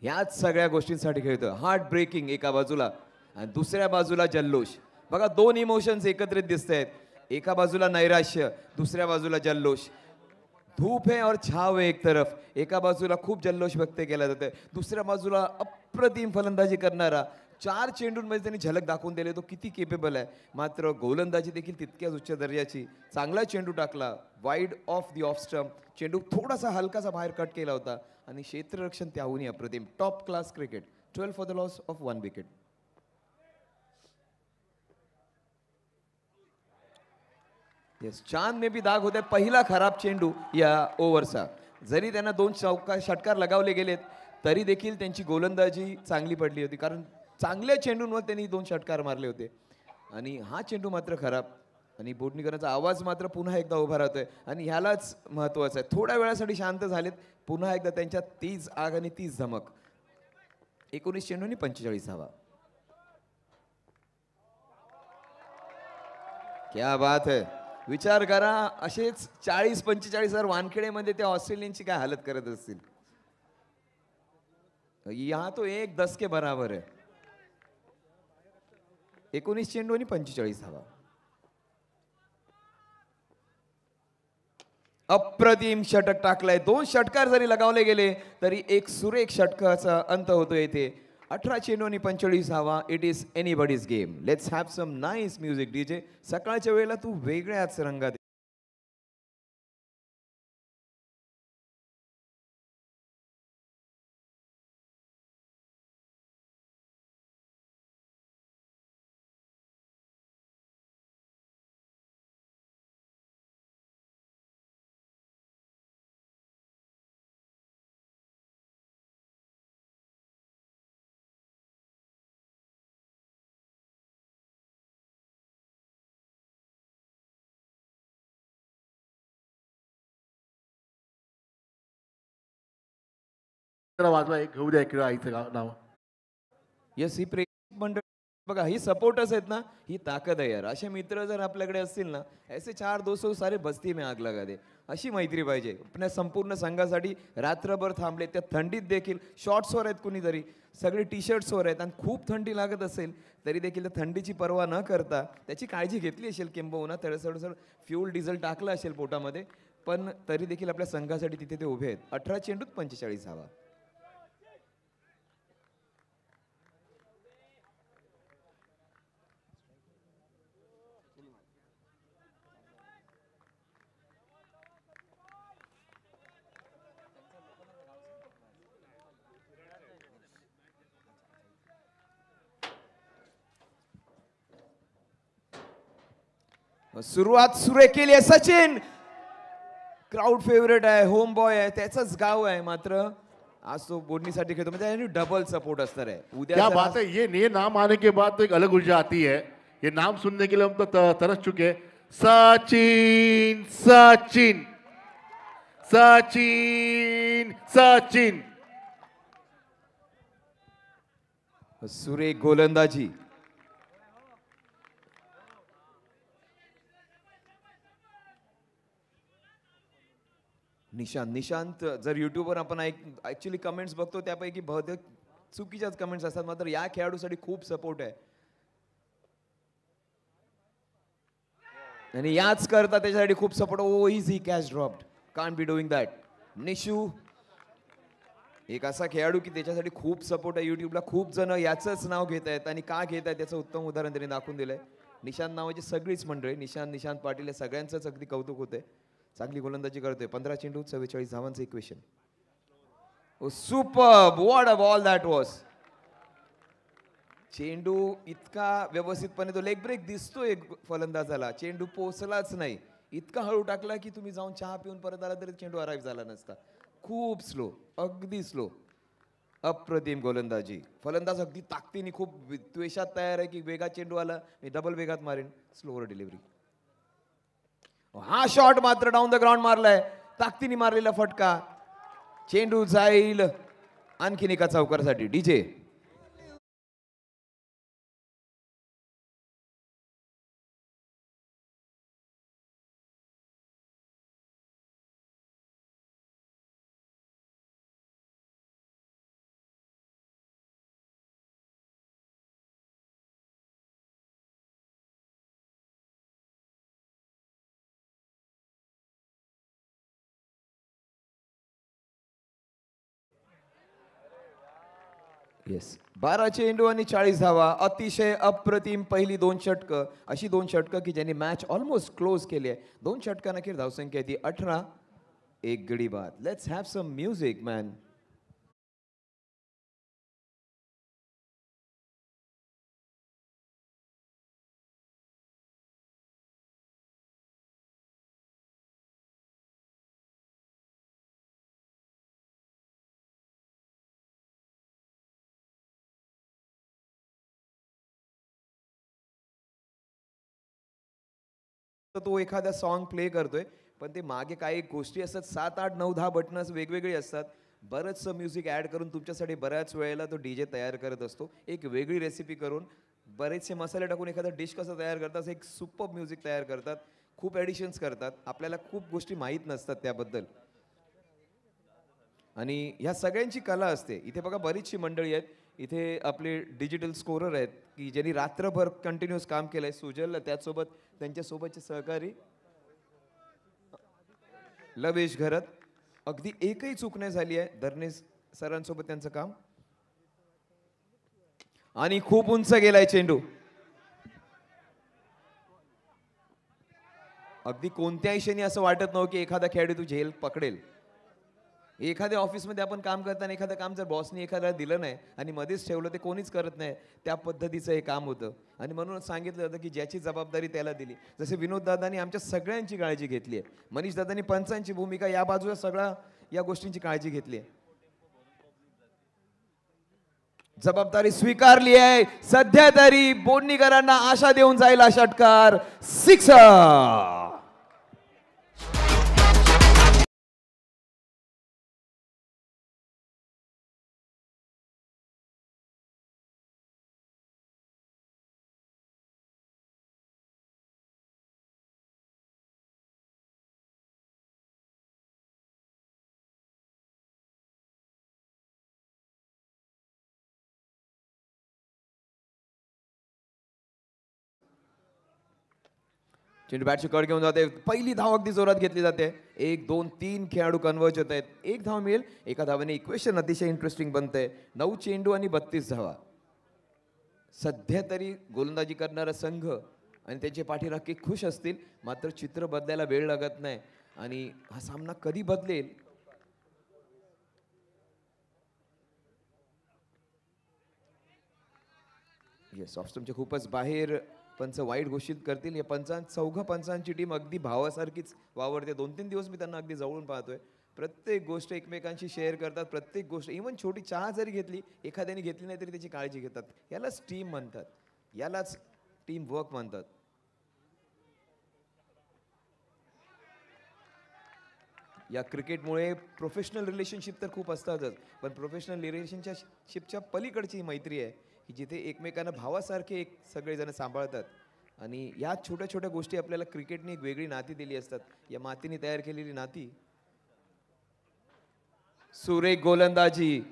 ह्याच सगळ्या गोष्टींसाठी खेळतोय. हार्ट ब्रेकिंग एका बाजूला आणि दुसऱ्या बाजूला जल्लोष. बघा दोन इमोशन्स एकत्रित दिसत आहेत. एका बाजूला नैराश्य, दुसऱ्या बाजूला जल्लोष. धूप है और छाव है एक तरफ. एका बाजूला खूप जल्लोष व्यक्त केला जातोय, दुसऱ्या बाजूला अप्रतिम फलंदाजी करणारा 4 चेंडूंमध्ये त्यांनी झलक दाखवून दिली तो किती केपेबल आहे. मात्र गोलंदाजी देखील तितक्याच उच्च दर्जाची. चांगला चेंडू टाकला wide of the off stump. चेंडू थोडासा हलकासा बाहेर कट केला होता आणि क्षेत्ररक्षण त्याहूनही अप्रतिम. Top class cricket. 12 for the loss of 1 wicket. Yes, चांद में भी दाग होते. पहिला खराब चेंडू या ओव्हरचा. जरी त्यांना 2 षटकार लगावले गेलेत तरी देखील त्यांची गोलंदाजी चांगली पडली होती, कारण चांगल्या चेंडूंवर त्यांनी 2 षटकार मारले होते. आणि हा चेंडू मात्र खराब. आणि बोटणीकरांचा आवाज मात्र पुन्हा एकदा उभा राहतोय आणि ह्यालाच महत्वाचं आहे. थोड्या वेळासाठी शांत झालेत, पुन्हा एकदा त्यांच्यात तीच आग आणि तीच धमक. 19 चेंडूंनी 45 धावा. क्या बात है. विचार करा, असेच 40-45 वानखेडेमध्ये त्या ऑस्ट्रेलियनची काय हालत करत असतील. यहाँ तो 1 10 के बराबर है. 19 चेंडू आणि 45 धावा. अप्रतिम षटक टाकलाय. 2 षटकार जरी लगावले गेले तरी एक सुरेख षटकाचा अंत होतो येथे. 18 चेंडू आणि 45 धावा. It is anybody's game. Let's have some nice music DJ. सकाळच्या वेळेला तू वेगळ्याच रंगात. जरा वाजवा, एक घेऊ द्या इकडे आईचं नाव. येस, ही प्रेक्षक मंडळ बघा, ही सपोर्टर्स आहेत ना, ही ताकद आहे यार. असे मित्र जर आपल्याकडे असतील ना, ऐसे 4 दोस्तों सारे बस्ती में आग लगा दे. अशी मैत्री पाहिजे. आपल्या संपूर्ण संघासाठी रात्रभर थांबले, त्या थंडीत देखील. शॉर्ट्सवर आहेत कुणीतरी, सगळे टी शर्ट्सवर आहेत आणि खूप थंडी लागत असेल तरी देखील त्या थंडीची पर्वा न करता त्याची काळजी घेतली असेल किंबहुना. थोडंसं फ्यूल डिझेल टाकलं असेल पोटामध्ये, पण तरी देखील आपल्या संघासाठी तिथे ते उभे आहेत. 18 चेंडूत 45 धावा. सुरुवात सुरेख केली आहे. सचिन क्राऊड फेवरेट आहे, होम बॉय आहे, त्याचंच गाव आहे. मात्र आज तो बोडणीसाठी खेळतो, म्हणजे डबल सपोर्ट असणार आहे उद्या. क्या बात है. ये नाम आने के बाद तो एक अलग ऊर्जा आती है. ये नाम सुनने के लिए हम तो तरस चुके हैं. सचिन सचिन सचिन सचिन. सुरेख गोलंदाजी. निशांत जर युट्यूबवर आपण ऍक्च्युली कमेंट्स बघतो त्यापैकी बहुतेक चुकीच्याच कमेंट्स असतात. मात्र या खेळाडूसाठी खूप सपोर्ट आहे आणि याच करता त्याच्यासाठी खूप support. Oh easy catch dropped. Can't be doing that. Nishu एक असा खेळाडू की त्याच्यासाठी खूप सपोर्ट आहे. युट्यूबला खूप जण याचंच नाव घेत आहेत आणि का घेत आहेत त्याचं उत्तम उदाहरण त्यांनी दाखवून दिलंय. निशांत नावाची सगळीच मंडळी, निशांत पाटील, या सगळ्यांचंच अगदी कौतुक होतंय. चांगली गोलंदाजी करतोय. 15 चेंडू 44 धावांचं equation. Oh superb. What a ball that was. चेंडू इतका व्यवस्थितपणे, तो लेग ब्रेक दिसतोय फलंदाजाला, चेंडू पोहोचलाच नाही. इतका हळू टाकला की तुम्ही जाऊन चहा पिऊन परत आला तरी चेंडू अराईव्ह झाला नसता. खूप स्लो, अगदी स्लो. अप्रतिम गोलंदाजी. फलंदाज अगदी ताकदीने खूप द्वेषात तयार आहे की वेगात चेंडू आला मी डबल वेगात मारेन. Slower delivery. हा शॉट मात्र डाऊन द ग्राउंड मारलाय. ताकदीने मारलेला फटका. चेंडू जाईल आणखीन एका चौकारासाठी. डीजे येस 12 चेंडू आणि 40 धावा. अतिशय अप्रतिम पहिली 2 षटकं, अशी 2 षटकं की ज्यांनी मॅच ऑलमोस्ट क्लोज केली आहे. 2 षटकांअखेर धावसंख्या आहे ती 18. एक गडी बाद. Let's have some music man. तो एखादा सॉन्ग प्ले करतोय पण ते मागे काही गोष्टी असतात 7 8 9 10 बटन वेगवेगळी असतात. बरंचसं म्युझिक ऍड करून तुमच्यासाठी बऱ्याच वेळेला तो डीजे तयार करत असतो. एक वेगळी रेसिपी करून बरेचसे मसाले टाकून एखादा डिश कसं तयार करतात, एक सुपर म्युझिक तयार करतात. खूप ॲडिशन्स करतात. आपल्याला खूप गोष्टी माहीत नसतात त्याबद्दल आणि ह्या सगळ्यांची कला असते. इथे बघा बरीचशी मंडळी आहेत. इथे आपले डिजिटल स्कोरर आहेत की ज्यांनी रात्रभर कंटिन्युअस काम केलंय. सुजल त्याचसोबत त्यांच्यासोबतचे सहकारी लवेश घरत. अगदी एकही चूक नाही झाली आहे. धरणे सरांसोबत त्यांचं काम आणि खूप उंच गेलाय चेंडू. अगदी कोणत्याही क्षणी असं वाटत नव्हतं की एखादा खेळाडू तू झेल पकडेल. एखाद्या ऑफिसमध्ये आपण काम करताना एखादं काम जर बॉसने एखाद्याला दिलं नाही आणि मध्येच ठेवलं ते कोणीच करत नाही, त्या पद्धतीचं हे काम होतं. आणि म्हणूनच सांगितलं जातं की ज्याची जबाबदारी त्याला दिली. जसे विनोद दादांनी आमच्या सगळ्यांची काळजी घेतली आहे. मनीष दादांनी पंचांची भूमिका या बाजूला सगळ्या या गोष्टींची काळजी घेतली आहे. जबाबदारी स्वीकारली आहे. सध्या तरी बोडणीकरांना आशा देऊन जाईल हा षटकार. सिक्सर. चेंडू बॅटची कड घेऊन जाते. पहिली धाव अगदी जोरात घेतली जाते. 1 2 3 खेळाडू कन्वर्ज होत आहेत. एक धाव मिळेल. एका धावेने इक्वेशन अतिशय इंटरेस्टिंग बनते. 9 चेंडू आणि 32 धावा. सध्या तरी गोलंदाजी करणारा संघ आणि त्यांचे पाठीराखे खुश असतील. मात्र चित्र बदलायला वेळ लागत नाही आणि हा सामना कधी बदलेल येस ऑफस्टमच्या खूपच बाहेर पंच वाईट घोषित करतील. या चौघा पंचांची टीम अगदी भावासारखीच वावरते. 2-3 दिवस मी त्यांना अगदी जवळून पाहतोय. प्रत्येक गोष्ट एकमेकांशी शेअर करतात. प्रत्येक गोष्ट इव्हन छोटी चहा जरी घेतली एखाद्याने घेतली नाही तरी त्याची काळजी घेतात. यालाच टीम म्हणतात. यालाच टीम वर्क म्हणतात. या क्रिकेटमुळे प्रोफेशनल रिलेशनशिप तर खूप असतातच पण प्रोफेशनल रिलेशनशिपच्या पलीकडची मैत्री आहे की जिथे एकमेकांना भावासारखे एक सगळेजण सांभाळतात. आणि या छोट्या छोट्या गोष्टी आपल्याला क्रिकेटने एक वेगळी नाती दिली असतात. या मातीने तयार केलेली नाती. सुरेख गोलंदाजी.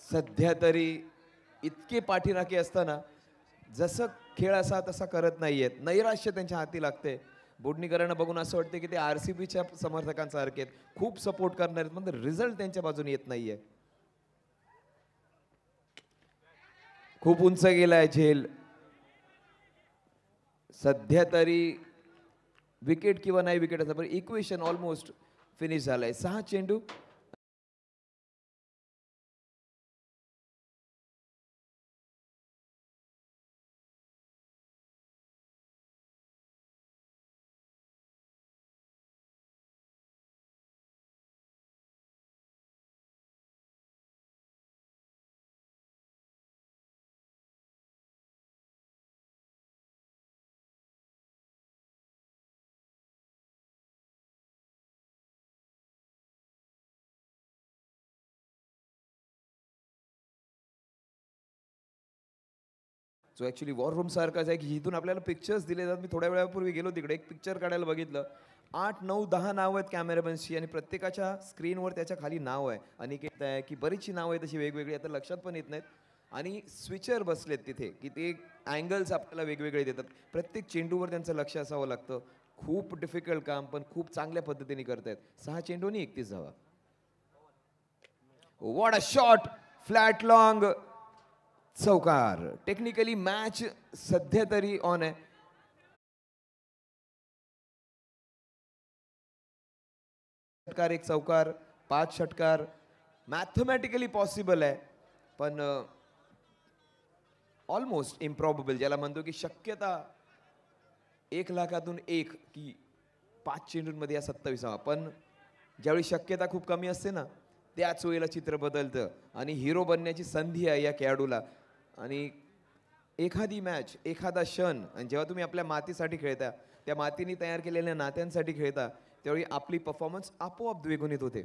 सध्या तरी इतके पाठीराखे असताना जसं खेळ असा तसा करत नाहीयेत. नैराश्य त्यांच्या हाती लागते. बोडणीकरांना बघून असं वाटतं की ते RCBच्या समर्थकांसारखे आहेत. खूप सपोर्ट करणार आहेत पण रिझल्ट त्यांच्या बाजूने येत नाहीये. खूप उंच गेलाय झेल. सध्या तरी विकेट किंवा नाही विकेट असं पण इक्वेशन ऑलमोस्ट फिनिश झालंय. 6 चेंडू जो ॲक्च्युली वॉर रूम सारखाच आहे की जिथून आपल्याला पिक्चर्स दिले जातात. मी थोड्या वेळापूर्वी गेलो तिकडे एक पिक्चर काढायला बघितलं. 8 9 10 नाव आहेत कॅमेरामॅन्सची आणि प्रत्येकाच्या स्क्रीनवर त्याच्या खाली नाव आहे. अनिकेत आहे की बरीचशी नावं आहेत तशी वेगवेगळी आता लक्षात पण येत नाहीत. आणि स्विचर बसलेत तिथे की ते अँगल्स आपल्याला वेगवेगळे देतात. प्रत्येक चेंडूवर त्यांचं लक्ष असावं लागतं. खूप डिफिकल्ट काम पण खूप चांगल्या पद्धतीने करतायत. 6 चेंडू आणि 31 धावा. What a shot. Flat long चौकार. टेक्निकली मॅच सध्या तरी ऑन आहे. षटकार एक चौकार 5 षटकार मॅथमॅटिकली पॉसिबल आहे, पण ऑलमोस्ट इम्प्रॉबेबल, ज्याला म्हणतो की शक्यता 1,00,000तून 1 की 5 चेंडूंमध्ये या 27. पण ज्यावेळी शक्यता खूप कमी असते ना, त्याच वेळेला चित्र बदलतं आणि हिरो बनण्याची संधी आहे या खेळाडूला. आणि एखादी मॅच, एखादा क्षण, आणि जेव्हा तुम्ही आपल्या मातीसाठी खेळता, त्या मातीने तयार केलेल्या नात्यांसाठी खेळता, त्यावेळी आपली परफॉर्मन्स आपोआप द्विगुणित होते.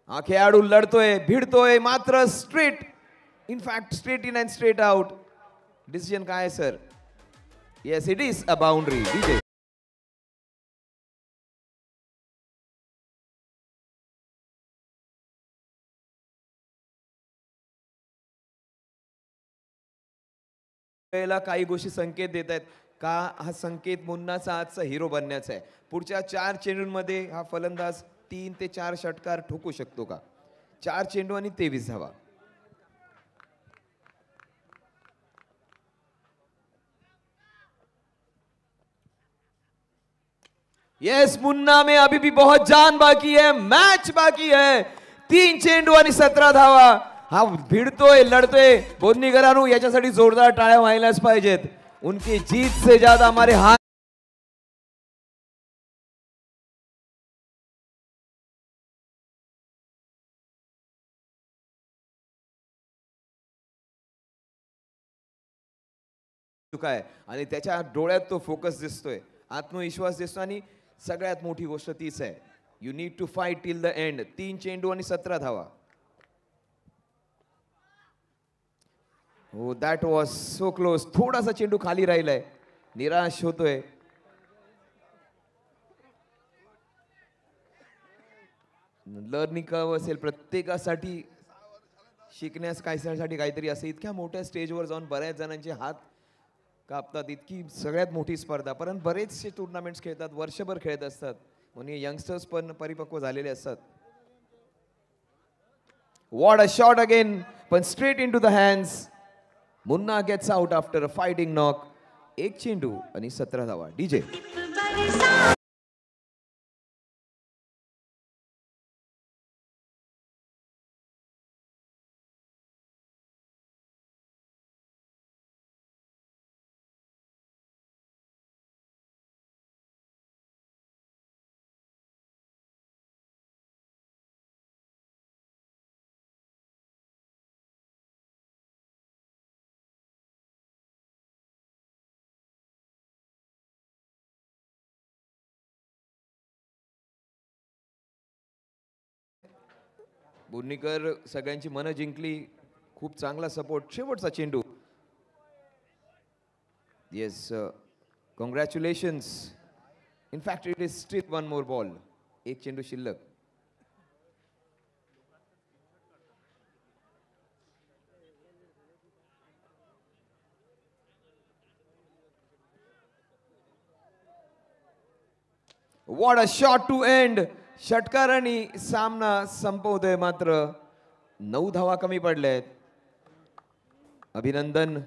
हा खेळाडू लढतोय, भिडतोय, मात्र straight, in fact straight in and straight out. Decision काय आहे sir? Yes, it is a boundary. DJ काही गोष्टी संकेत देत आहेत का हा संकेत मुन्नाचा आजचा हिरो बनण्याचा आहे. पुढच्या 4 चेंडूंमध्ये हा फलंदाज 3 ते 4 षटकार ठोकू शकतो का? 4 चेंडू आणि 23 धावा. यस, मुन्ना में अभी भी बहुत जान बाकी है, मैच बाकी है. 3 चेंडू आणि 17 धावा. हा भिडतोय, लढतोय. बोधनीकरांनो, याच्यासाठी जोरदार टाळ्या व्हायलाच पाहिजेत. उनकी जीत से ज्यादा हमारे हाथ चुका आहे आणि त्याच्या डोळ्यात तो फोकस दिसतोय, आत्मविश्वास दिसतो. आणि सगळ्यात मोठी गोष्ट तीच आहे, you need to fight till the end. 3 चेंडू आणि 17 धावा. हो, दॅट वॉज सो क्लोज. थोडासा चेंडू खाली राहिलाय, निराश होतोय. लर्निंग कर्व असेल प्रत्येकासाठी, शिकण्यास काहीसाठी काहीतरी असेल. इतक्या मोठ्या स्टेजवर जाऊन बऱ्याच जणांचे हात कापतात. इतकी सगळ्यात मोठी स्पर्धा, परंतु बरेचसे टुर्नामेंट्स खेळतात, वर्षभर खेळत असतात, म्हणून यंगस्टर्स पण परिपक्व झालेले असतात. व्हॉट अ शॉट अगेन, पण straight into the hands. Munna gets out after a fighting knock. 1 चेंडू आणि 17 धावा. डीजे बोधनीकर सगळ्यांची मनं जिंकली. खूप चांगला सपोर्ट. शेवटचा चेंडू. Yes, congratulations. In fact it is still 1 more ball. 1 चेंडू शिल्लक. What a shot to end. षटकारांनी सामना संपवतोय, मात्र 9 धावा कमी पडल्यात. अभिनंदन.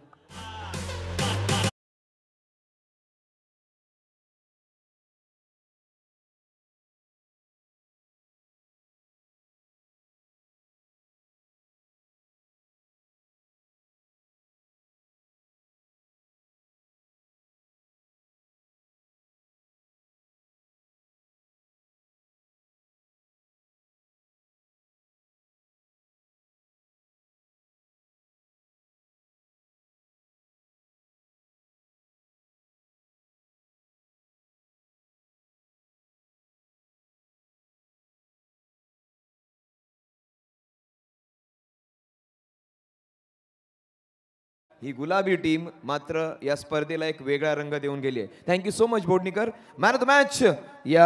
ही गुलाबी टीम मात्र या स्पर्धेला एक वेगळा रंग देऊन गेली आहे. Thank you so much Bodhnikar. Man of the match या